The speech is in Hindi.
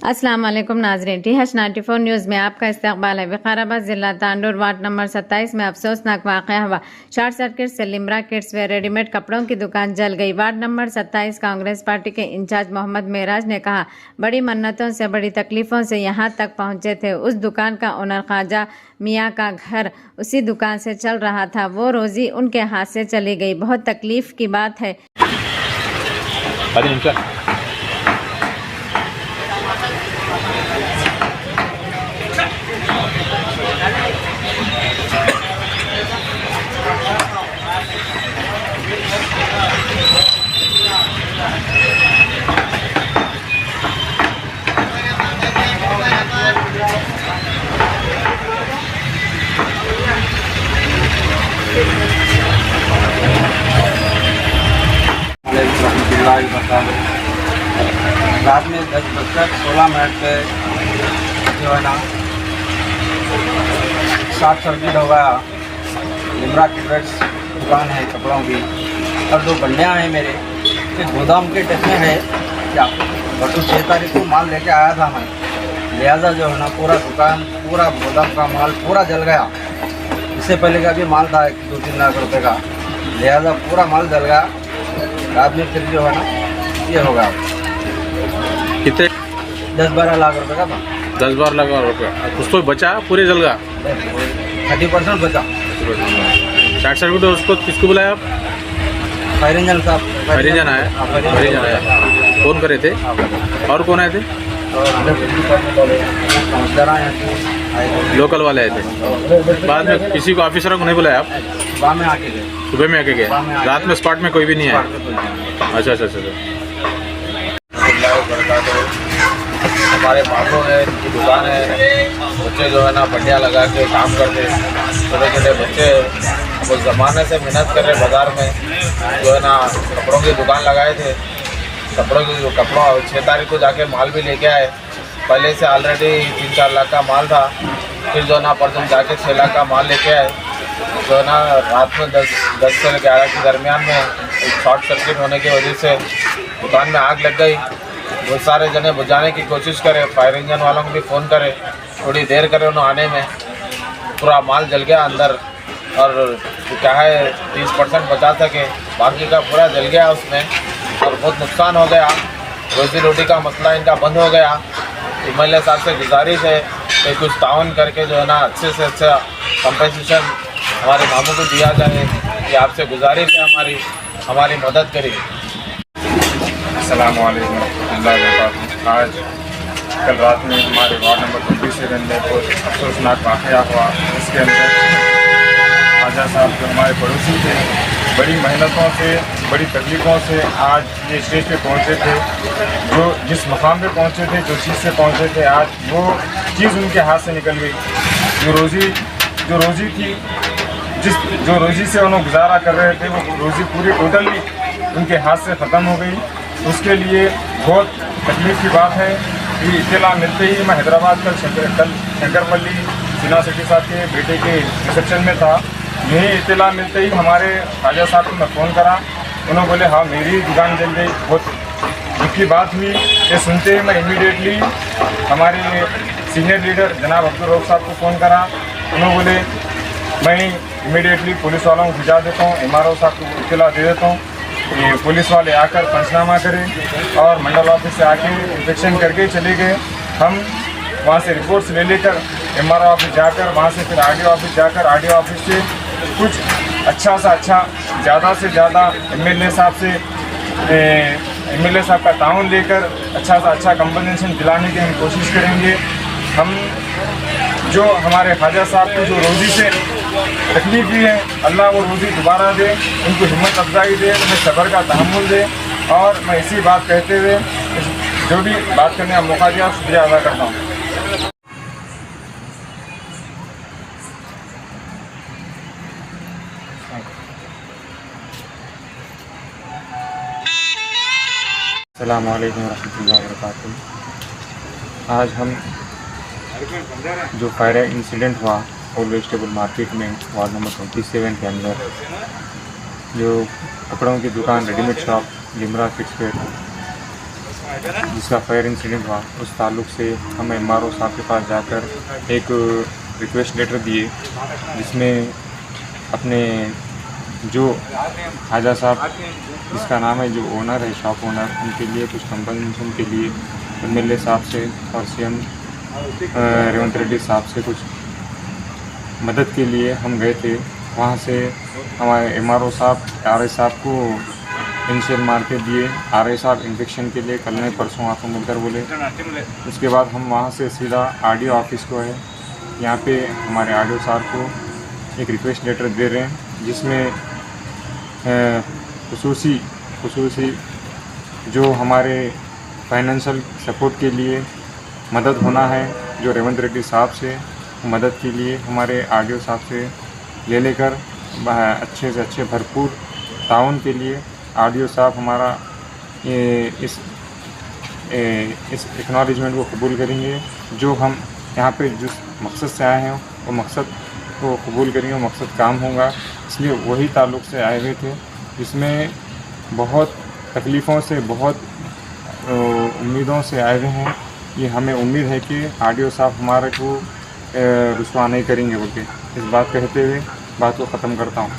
अस्सलाम वालेकुम नाज़रीन, TH 94 न्यूज़ में आपका इस्तकबाल है। विकाराबाद जिला तांडूर वार्ड नंबर 27 में अफसोसनाक वाक़या हुआ। शॉर्ट सर्किट से लिम्रा किड्स व रेडीमेड कपड़ों की दुकान जल गई। वार्ड नंबर 27 कांग्रेस पार्टी के इंचार्ज मोहम्मद मेराज ने कहा, बड़ी मन्नतों से बड़ी तकलीफों से यहाँ तक पहुँचे थे। उस दुकान का ओनर ख्वाजा मियाँ का घर उसी दुकान से चल रहा था, वो रोज़ी उनके हाथ से चली गई। बहुत तकलीफ की बात है। रात में 10:16 पे जो है ना शॉर्ट सर्किट हो गया। लिम्रा किड्स दुकान है कपड़ों की, और 2 बंडियाँ हैं मेरे कि गोदाम के टच में है क्या। बटू 6 तारीख को माल लेके आया था मैं, लिहाजा जो है ना पूरा दुकान पूरा गोदाम का माल पूरा जल गया। इससे पहले का भी माल था 2-3 लाख रुपए का, लिहाजा पूरा माल जल गया। रात में फिर जो है ना ये होगा कितने 10-12 लाख रुपए का था। 10-12 लाख रुपये कुछ तो बचा, पूरे जल गया। 30% बचा। शॉर्ट सर्किट है, उसको किसको बुलाया आप? फायर इंजन साहब, फायर इंजन आया। फायर इंजन आया, कौन करे थे और कौन आए थे? लोकल वाले आए थे। बाद में किसी को ऑफिसर को नहीं बुलाया आप? सुबह में आके गए। सुबह में आके गए, रात में स्पॉट में कोई भी नहीं आया? अच्छा अच्छा अच्छा। हमारे माथों है, इनकी दुकान है, बच्चे जो है ना बंडियाँ लगा के काम करते, छोटे छोटे बच्चे वो ज़माने से मेहनत कर रहे बाज़ार में जो है ना कपड़ों की दुकान लगाए थे। कपड़ों 6 तारीख को जाके माल भी लेके आए। पहले से ऑलरेडी 3-4 लाख का माल था, फिर जो है ना परसों जाके 6 लाख का माल लेके आए। जो है ना रात में 10 से 11 के दरमियान में एक शॉर्ट सर्किट होने की वजह से दुकान में आग लग गई। बहुत सारे जने बुझाने की कोशिश करे, फायर इंजन वालों को भी फ़ोन करे, थोड़ी देर करे उन्होंने आने में, पूरा माल जल गया अंदर। और क्या है 30% बचा सके, बाकी का पूरा जल गया उसमें और बहुत नुकसान हो गया। रोजी रोटी का मसला इनका बंद हो गया। MLA साहब से गुजारिश है कि कुछ ताउन करके जो है ना अच्छे से अच्छा कंपनसेशन हमारे मामू को दिया जाए। ये आपसे गुजारिश है, हमारी मदद करिए। अस्सलाम वालेकुम रहमतुल्लाहि व बरकातुहू। आज कल रात में हमारे वार्ड नंबर 27 में बहुत अफसोसनाक वाक़या हुआ। इसके अंदर ख्वाजा साहब जो हमारे पड़ोसी थे, बड़ी मेहनतों से बड़ी तकलीफ़ों से आज ये स्टेज पे पहुँचे थे। जो जिस मकाम पे पहुँचे थे, जो चीज़ से पहुँचे थे, आज वो चीज़ उनके हाथ से निकल गई। जो रोज़ी थी, जो रोज़ी से उन्होंने गुजारा कर रहे थे, वो रोज़ी पूरी टोटली उनके हाथ से ख़त्म हो गई। उसके लिए बहुत तकलीफ़ की बात है कि इत्तला मिलते ही मैं हैदराबाद कल शंकरपल्ली सिन्हा सेठी साहब के बेटे के रिसेप्शन में था। यही इत्तला मिलते ही हमारे ख्वाजा साहब को मैं फ़ोन करा, उन्होंने बोले हाँ मेरी दुकान जल गई। बहुत दुख की बात हुई। ये सुनते ही मैं इमीडिएटली हमारे सीनियर लीडर जनाब अब्दुल रऊफ साहब को फ़ोन करा। उन्होंने बोले मैं इमीडिएटली पुलिस वालों को भिजा देता हूँ, MRO साहब को इत्तला दे देता हूँ। ये पुलिस वाले आकर पंचनामा करें और मंडल ऑफिस से आके इंस्पेक्शन करके चले गए। हम वहाँ से रिपोर्ट्स ले लेकर MRO ऑफिस जाकर, वहाँ से फिर RDO ऑफिस जाकर RDO ऑफिस से कुछ अच्छा सा अच्छा ज़्यादा से ज़्यादा MLA साहब का ताउन लेकर अच्छा सा अच्छा कंपनसेशन दिलाने की हम कोशिश करेंगे। हम जो हमारे ख्वाजा साहब को जो रोज़ी से तकलीफ भी है, अल्लाह वो रोज़ी दोबारा दे, उनको हिम्मत अफजाई दे, उन्हें सब्र का तहम्मुल दे। और मैं इसी बात कहते हुए जो भी बात करने का मौका दिया शुक्रिया अदा करता हूँ। अस्सलाम वालेकुम रहमतुल्लाहि व बरकातुहू। आज हम जो फायर इंसिडेंट हुआ ओल्ड वेजिटेबल मार्केट में वार्ड नंबर 27 के अंदर, जो कपड़ों की दुकान readymade shop Limra kids where जिसका फायर इंसिडेंट हुआ, उस ताल्लुक़ से हम MRO साहब के पास जाकर एक रिक्वेस्ट लेटर दिए, जिसमें अपने जो ख्वाजा साहब जिसका नाम है, जो ओनर है, शॉप ओनर, उनके लिए कुछ कंपनसेशन के लिए MLA साहब से और CM रेवंत रेड्डी साहब से कुछ मदद के लिए हम गए थे। वहाँ से हमारे MRO साहब RI साहब को पेंसिल मार के दिए। RI साहब इन्फेक्शन के लिए कल नहीं परसों आंखों मिलकर बोले। उसके बाद हम वहाँ से सीधा RDO ऑफिस को है, यहाँ पे हमारे RDO साहब को एक रिक्वेस्ट लेटर दे रहे हैं, जिसमें खुसूसी जो हमारे फाइनेंशियल सपोर्ट के लिए मदद होना है, जो रेवंत रेड्डी साहब से मदद के लिए हमारे RDO साहब से लेकर अच्छे से अच्छे भरपूर ताउन के लिए RDO साहब हमारा इस एक्नॉलेजमेंट को कबूल करेंगे। जो हम यहाँ पे जिस मकसद से आए हैं वो मकसद को कबूल करेंगे, वो मकसद काम होगा। इसलिए वही ताल्लुक़ से आए हुए थे, जिसमें बहुत तकलीफ़ों से, बहुत उम्मीदों से आए हुए हैं। ये हमें उम्मीद है कि RDO साहब हमारे को रुसवा नहीं करेंगे बोल के, इस बात कहते हुए बात को ख़त्म करता हूँ।